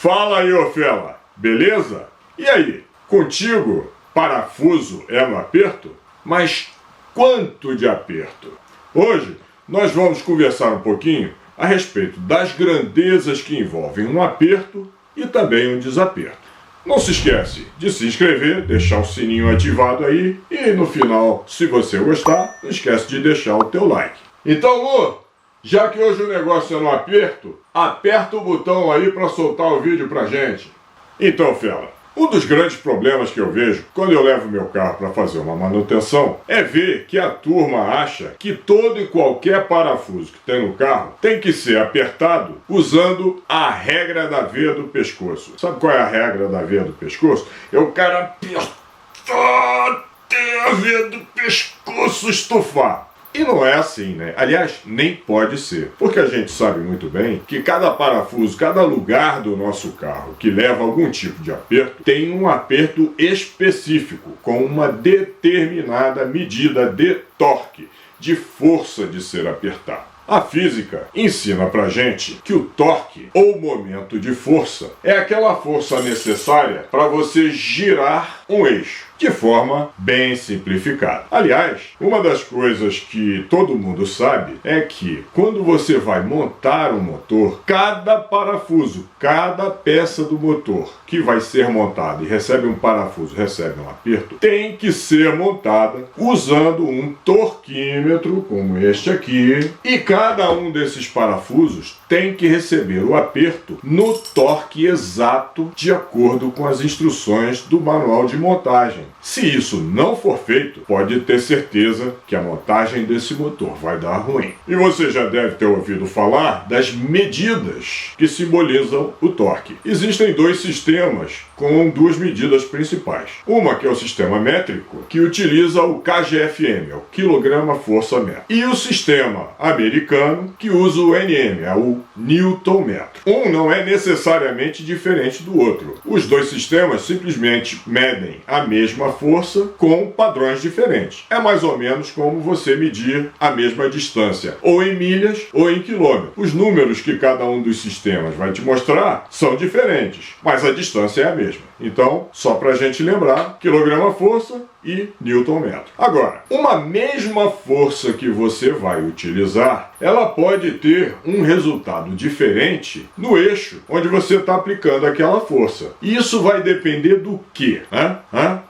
Fala aí, ô fela, beleza? E aí, contigo, parafuso é no aperto? Mas quanto de aperto? Hoje nós vamos conversar um pouquinho a respeito das grandezas que envolvem um aperto e também um desaperto. Não se esquece de se inscrever, deixar o sininho ativado aí e no final, se você gostar, não esquece de deixar o teu like. Então, Lu, já que hoje o negócio é no aperto, aperta o botão aí para soltar o vídeo pra gente. Então, fela, um dos grandes problemas que eu vejo quando eu levo meu carro para fazer uma manutenção é ver que a turma acha que todo e qualquer parafuso que tem no carro tem que ser apertado usando a regra da veia do pescoço. Sabe qual é a regra da veia do pescoço? É o cara apertar até a veia do pescoço estufar. E não é assim, né? Aliás, nem pode ser. Porque a gente sabe muito bem que cada parafuso, cada lugar do nosso carro que leva algum tipo de aperto, tem um aperto específico, com uma determinada medida de torque, de força de ser apertado. A física ensina pra gente que o torque, ou momento de força, é aquela força necessária para você girar um eixo, de forma bem simplificada. Aliás, uma das coisas que todo mundo sabe é que quando você vai montar um motor, cada parafuso, cada peça do motor que vai ser montada e recebe um parafuso, recebe um aperto, tem que ser montada usando um torquímetro como este aqui, e cada um desses parafusos tem que receber o aperto no torque exato de acordo com as instruções do manual de montagem. Se isso não for feito, pode ter certeza que a montagem desse motor vai dar ruim. E você já deve ter ouvido falar das medidas que simbolizam o torque. Existem dois sistemas com duas medidas principais. Uma que é o sistema métrico, que utiliza o KGFM, o quilograma-força-metro. E o sistema americano, que usa o NM, é o Newton-metro. Um não é necessariamente diferente do outro. Os dois sistemas simplesmente medem a mesma força com padrões diferentes. É mais ou menos como você medir a mesma distância, ou em milhas ou em quilômetros. Os números que cada um dos sistemas vai te mostrar são diferentes, mas a distância é a mesma. Então, só para a gente lembrar, quilograma-força e Newton-metro. Agora, uma mesma força que você vai utilizar, ela pode ter um resultado diferente no eixo onde você está aplicando aquela força. Isso vai depender do quê?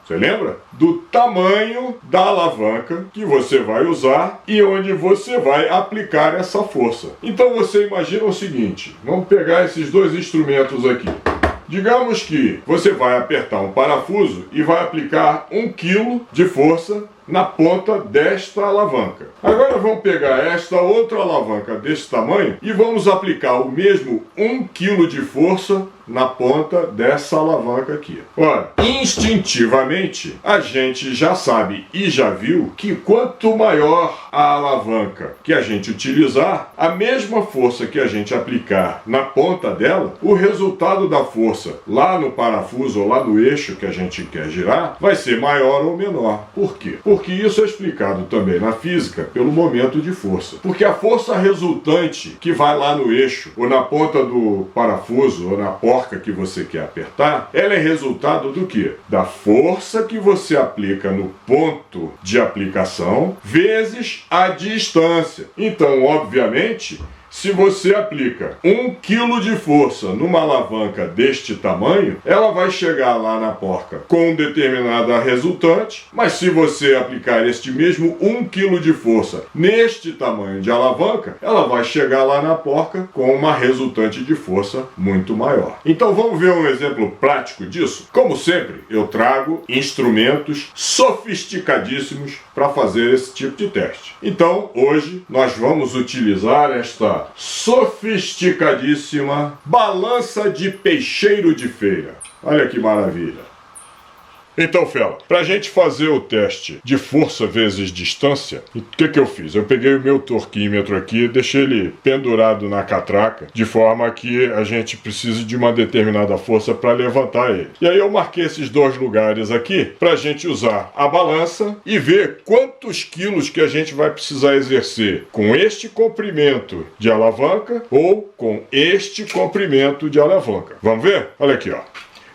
Você lembra? Do tamanho da alavanca que você vai usar e onde você vai aplicar essa força. Então você imagina o seguinte, vamos pegar esses dois instrumentos aqui. Digamos que você vai apertar um parafuso e vai aplicar 1 kg de força na ponta desta alavanca. Agora vamos pegar esta outra alavanca desse tamanho e vamos aplicar o mesmo 1 kg de força na ponta dessa alavanca aqui. Ora, instintivamente, a gente já sabe e já viu que quanto maior a alavanca que a gente utilizar, a mesma força que a gente aplicar na ponta dela, o resultado da força lá no parafuso ou lá no eixo que a gente quer girar, vai ser maior ou menor. Por quê? Porque isso é explicado também na física pelo momento de força. Porque a força resultante que vai lá no eixo, ou na ponta do parafuso, ou na porca que você quer apertar, ela é resultado do quê? Da força que você aplica no ponto de aplicação vezes a distância. Então, obviamente, se você aplica 1 kg de força numa alavanca deste tamanho, ela vai chegar lá na porca com determinada resultante, mas se você aplicar este mesmo 1 kg de força neste tamanho de alavanca, ela vai chegar lá na porca com uma resultante de força muito maior. Então vamos ver um exemplo prático disso? Como sempre, eu trago instrumentos sofisticadíssimos para fazer esse tipo de teste. Então, hoje, nós vamos utilizar esta sofisticadíssima balança de peixeiro de feira. Olha que maravilha! Então, fela, pra gente fazer o teste de força vezes distância, o que eu fiz? Eu peguei o meu torquímetro aqui, deixei ele pendurado na catraca, de forma que a gente precise de uma determinada força para levantar ele. E aí eu marquei esses dois lugares aqui pra gente usar a balança e ver quantos quilos que a gente vai precisar exercer com este comprimento de alavanca ou com este comprimento de alavanca. Vamos ver? Olha aqui, ó.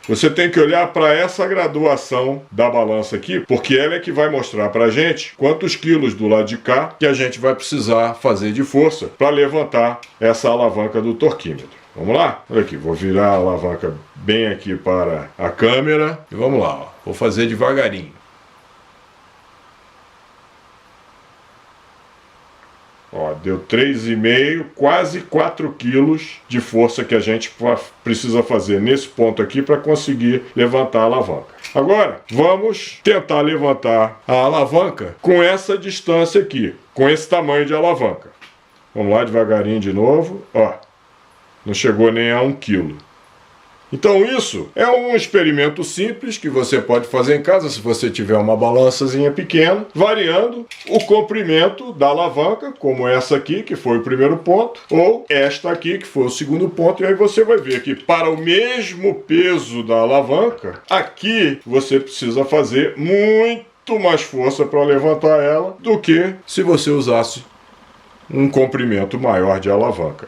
Você tem que olhar para essa graduação da balança aqui, porque ela é que vai mostrar para a gente quantos quilos do lado de cá que a gente vai precisar fazer de força para levantar essa alavanca do torquímetro. Vamos lá? Olha aqui, vou virar a alavanca bem aqui para a câmera e vamos lá, ó. Vou fazer devagarinho. Ó, deu 3,5, quase 4 quilos de força que a gente precisa fazer nesse ponto aqui para conseguir levantar a alavanca. Agora, vamos tentar levantar a alavanca com essa distância aqui, com esse tamanho de alavanca. Vamos lá devagarinho de novo. Ó, não chegou nem a 1 quilo. Então isso é um experimento simples que você pode fazer em casa se você tiver uma balançazinha pequena, variando o comprimento da alavanca, como essa aqui, que foi o primeiro ponto, ou esta aqui, que foi o segundo ponto, e aí você vai ver que para o mesmo peso da alavanca, aqui você precisa fazer muito mais força para levantar ela do que se você usasse um comprimento maior de alavanca.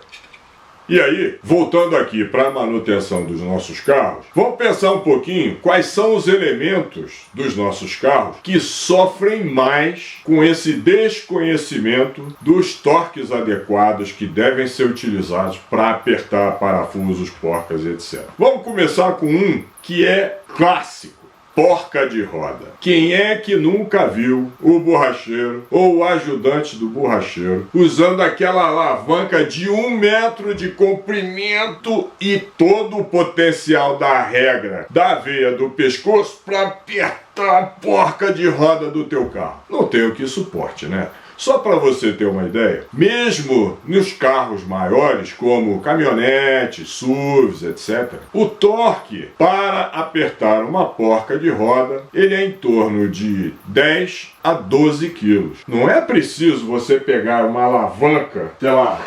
E aí, voltando aqui para a manutenção dos nossos carros, vamos pensar um pouquinho quais são os elementos dos nossos carros que sofrem mais com esse desconhecimento dos torques adequados que devem ser utilizados para apertar parafusos, porcas, etc. Vamos começar com um que é clássico. Porca de roda. Quem é que nunca viu o borracheiro ou o ajudante do borracheiro usando aquela alavanca de 1 metro de comprimento e todo o potencial da regra da veia do pescoço para apertar a porca de roda do teu carro? Não tem o que suporte, né? Só para você ter uma ideia, mesmo nos carros maiores, como caminhonetes, SUVs, etc., o torque para apertar uma porca de roda, ele é em torno de 10 a 12 quilos. Não é preciso você pegar uma alavanca, sei lá,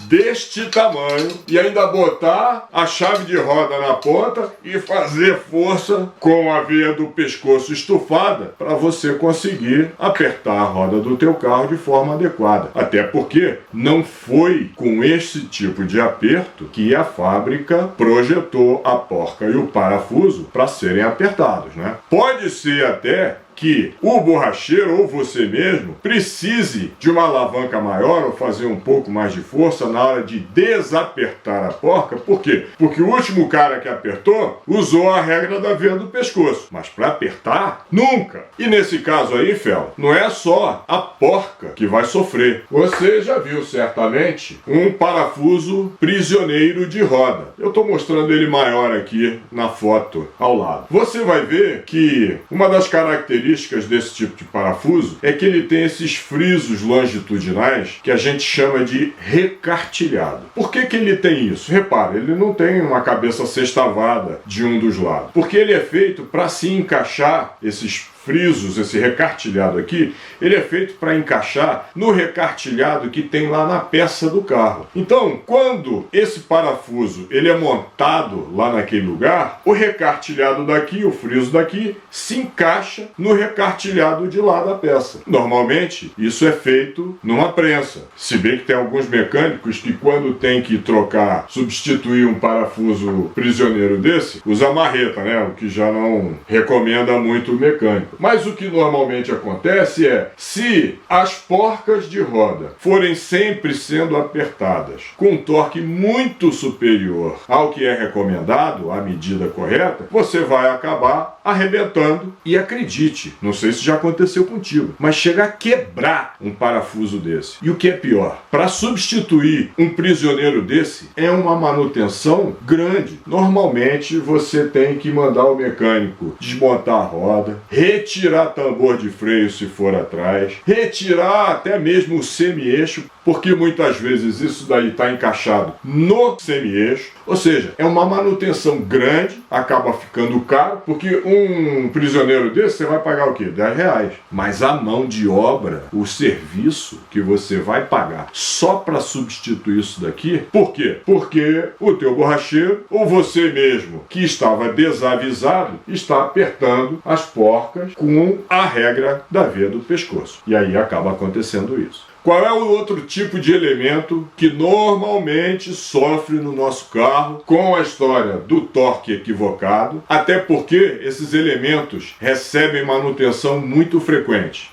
deste tamanho e ainda botar a chave de roda na ponta e fazer força com a veia do pescoço estufada para você conseguir apertar a roda do teu carro de forma adequada. Até porque não foi com esse tipo de aperto que a fábrica projetou a porca e o parafuso para serem apertados, né? Pode ser até que o borracheiro ou você mesmo precise de uma alavanca maior ou fazer um pouco mais de força na hora de desapertar a porca. Por quê? Porque o último cara que apertou usou a regra da veia do pescoço. Mas para apertar, nunca. E nesse caso aí, fela, não é só a porca que vai sofrer. Você já viu certamente um parafuso prisioneiro de roda. Eu estou mostrando ele maior aqui na foto ao lado. Você vai ver que uma das características desse tipo de parafuso é que ele tem esses frisos longitudinais que a gente chama de recartilhado. Por que ele tem isso? Repara, ele não tem uma cabeça sextavada de um dos lados, porque ele é feito para se encaixar esses frisos, esse recartilhado aqui, ele é feito para encaixar no recartilhado que tem lá na peça do carro. Então, quando esse parafuso ele é montado lá naquele lugar, o recartilhado daqui, o friso daqui, se encaixa no recartilhado de lá da peça. Normalmente, isso é feito numa prensa. Se bem que tem alguns mecânicos que quando tem que trocar, substituir um parafuso prisioneiro desse, usa marreta, né? O que já não recomenda muito o mecânico. Mas o que normalmente acontece é, se as porcas de roda forem sempre sendo apertadas com um torque muito superior ao que é recomendado, à medida correta, você vai acabar arrebentando. E acredite, não sei se já aconteceu contigo, mas chega a quebrar um parafuso desse. E o que é pior, para substituir um prisioneiro desse é uma manutenção grande. Normalmente você tem que mandar o mecânico desmontar a roda, retirar tambor de freio se for atrás, retirar até mesmo o semi-eixo, porque muitas vezes isso daí está encaixado no semi-eixo, ou seja, é uma manutenção grande, acaba ficando caro, porque um prisioneiro desse você vai pagar o quê? R$10. Mas a mão de obra, o serviço que você vai pagar só para substituir isso daqui, por quê? Porque o teu borracheiro, ou você mesmo que estava desavisado, está apertando as porcas com a regra da veia do pescoço. E aí acaba acontecendo isso. Qual é o outro tipo de elemento que normalmente sofre no nosso carro com a história do torque equivocado? Até porque esses elementos recebem manutenção muito frequente.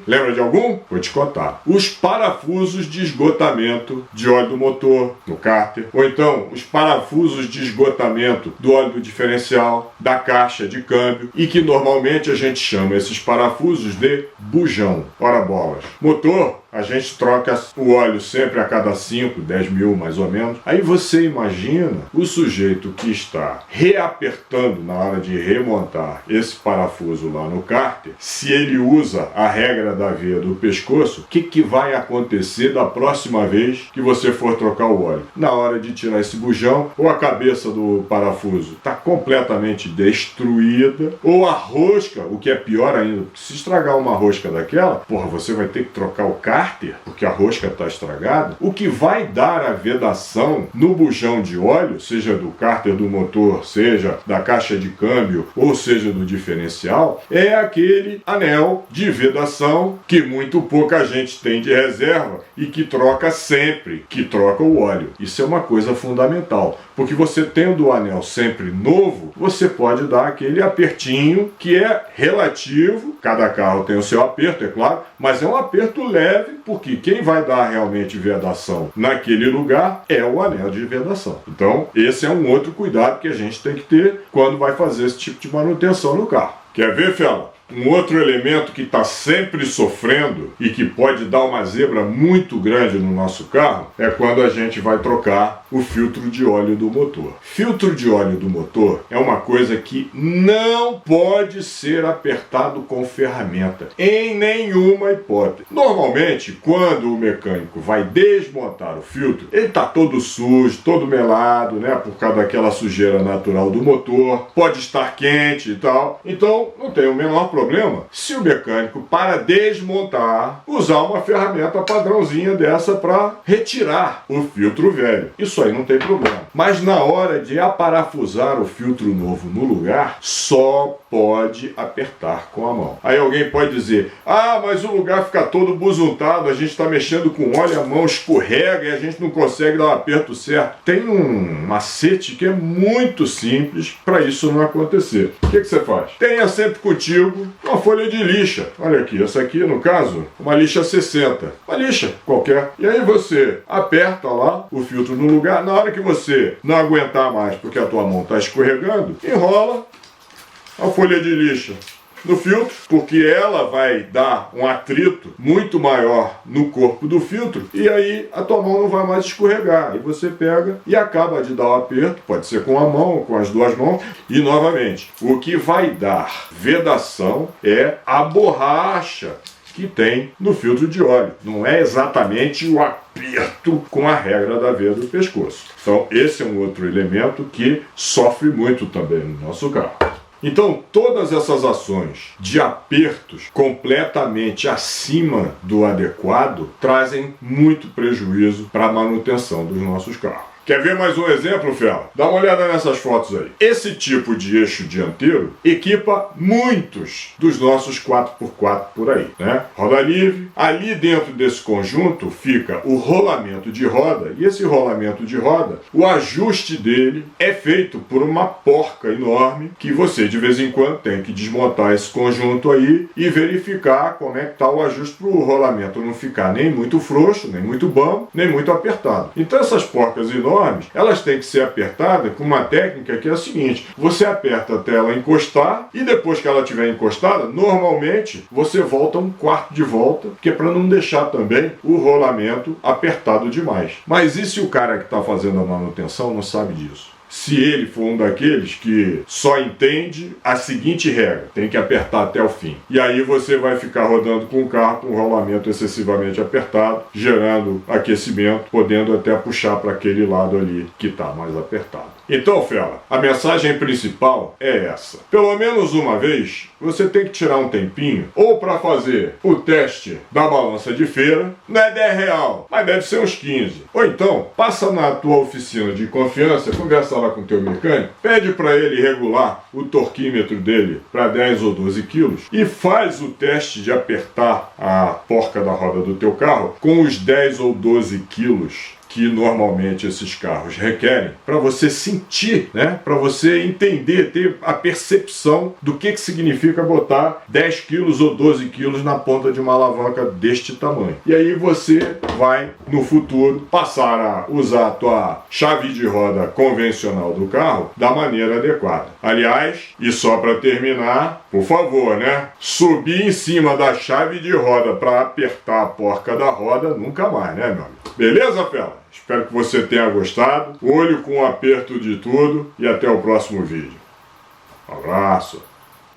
Lembra de algum? Vou te contar. Os parafusos de esgotamento de óleo do motor, no cárter, ou então os parafusos de esgotamento do óleo do diferencial, da caixa de câmbio, e que normalmente a gente chama esses parafusos de bujão. Ora bolas. Motor, a gente troca o óleo sempre a cada 5, 10 mil mais ou menos. Aí você imagina o sujeito que está reapertando na hora de remontar esse parafuso lá no cárter, se ele usa a regra da veia do pescoço, o que vai acontecer da próxima vez que você for trocar o óleo? Na hora de tirar esse bujão, ou a cabeça do parafuso está completamente destruída, ou a rosca, o que é pior ainda, se estragar uma rosca daquela, porra, você vai ter que trocar o cárter, porque a rosca está estragada. O que vai dar a vedação no bujão de óleo, seja do cárter do motor, seja da caixa de câmbio, ou seja do diferencial, é aquele anel de vedação que muito pouca gente tem de reserva e que troca sempre, que troca o óleo. Isso é uma coisa fundamental, porque você tendo o anel sempre novo, você pode dar aquele apertinho que é relativo, cada carro tem o seu aperto, é claro, mas é um aperto leve, porque quem vai dar realmente vedação naquele lugar é o anel de vedação. Então, esse é um outro cuidado que a gente tem que ter quando vai fazer esse tipo de manutenção no carro. Quer ver, Fela? Um outro elemento que está sempre sofrendo e que pode dar uma zebra muito grande no nosso carro é quando a gente vai trocar o filtro de óleo do motor. Filtro de óleo do motor é uma coisa que não pode ser apertado com ferramenta, em nenhuma hipótese. Normalmente, quando o mecânico vai desmontar o filtro, ele está todo sujo, todo melado, né, por causa daquela sujeira natural do motor, pode estar quente e tal, então não tem o menor problema se o mecânico, para desmontar, usar uma ferramenta padrãozinha dessa para retirar o filtro velho. Isso aí não tem problema. Mas na hora de aparafusar o filtro novo no lugar, só pode apertar com a mão. Aí alguém pode dizer, mas o lugar fica todo buzuntado, a gente está mexendo com óleo, a mão escorrega e a gente não consegue dar o aperto certo. Tem um macete que é muito simples para isso não acontecer. O que você faz? Tenha sempre contigo uma folha de lixa. Olha aqui, essa aqui no caso, uma lixa 60. Uma lixa qualquer. E aí você aperta lá o filtro no lugar. Na hora que você não aguentar mais porque a tua mão está escorregando, enrola a folha de lixa no filtro, porque ela vai dar um atrito muito maior no corpo do filtro e aí a tua mão não vai mais escorregar. Aí você pega e acaba de dar o aperto, pode ser com a mão ou com as duas mãos, e novamente, o que vai dar vedação é a borracha que tem no filtro de óleo. Não é exatamente o aperto com a regra da veia do pescoço. Então esse é um outro elemento que sofre muito também no nosso carro. Então, todas essas ações de apertos completamente acima do adequado trazem muito prejuízo para a manutenção dos nossos carros. Quer ver mais um exemplo, Fela? Dá uma olhada nessas fotos aí. Esse tipo de eixo dianteiro equipa muitos dos nossos 4x4 por aí, né? Roda livre. Ali dentro desse conjunto fica o rolamento de roda, e esse rolamento de roda, o ajuste dele é feito por uma porca enorme que você de vez em quando tem que desmontar esse conjunto aí e verificar como é que está o ajuste para o rolamento não ficar nem muito frouxo, nem muito bambo, nem muito apertado. Então essas porcas enormes, elas têm que ser apertadas com uma técnica que é a seguinte: você aperta até ela encostar e depois que ela estiver encostada, normalmente você volta um quarto de volta, que é para não deixar também o rolamento apertado demais. Mas e se o cara que está fazendo a manutenção não sabe disso? se ele for um daqueles que só entende a seguinte regra: tem que apertar até o fim. E aí você vai ficar rodando com o carro com um rolamento excessivamente apertado, gerando aquecimento, podendo até puxar para aquele lado ali que está mais apertado. Então, fera, a mensagem principal é essa. Pelo menos uma vez, você tem que tirar um tempinho, ou para fazer o teste da balança de feira, não é R$10, mas deve ser uns 15. Ou então, passa na tua oficina de confiança, conversa lá com o teu mecânico, pede para ele regular o torquímetro dele para 10 ou 12 quilos e faz o teste de apertar a porca da roda do teu carro com os 10 ou 12 quilos que normalmente esses carros requerem, para você sentir, né? Para você entender, ter a percepção do que significa botar 10 quilos ou 12 quilos na ponta de uma alavanca deste tamanho. E aí você vai, no futuro, passar a usar a tua chave de roda convencional do carro da maneira adequada. Aliás, e só para terminar, por favor, né? Subir em cima da chave de roda para apertar a porca da roda, nunca mais, né, meu amigo? Beleza, fera? Espero que você tenha gostado. Olho com o aperto de tudo e até o próximo vídeo. Um abraço.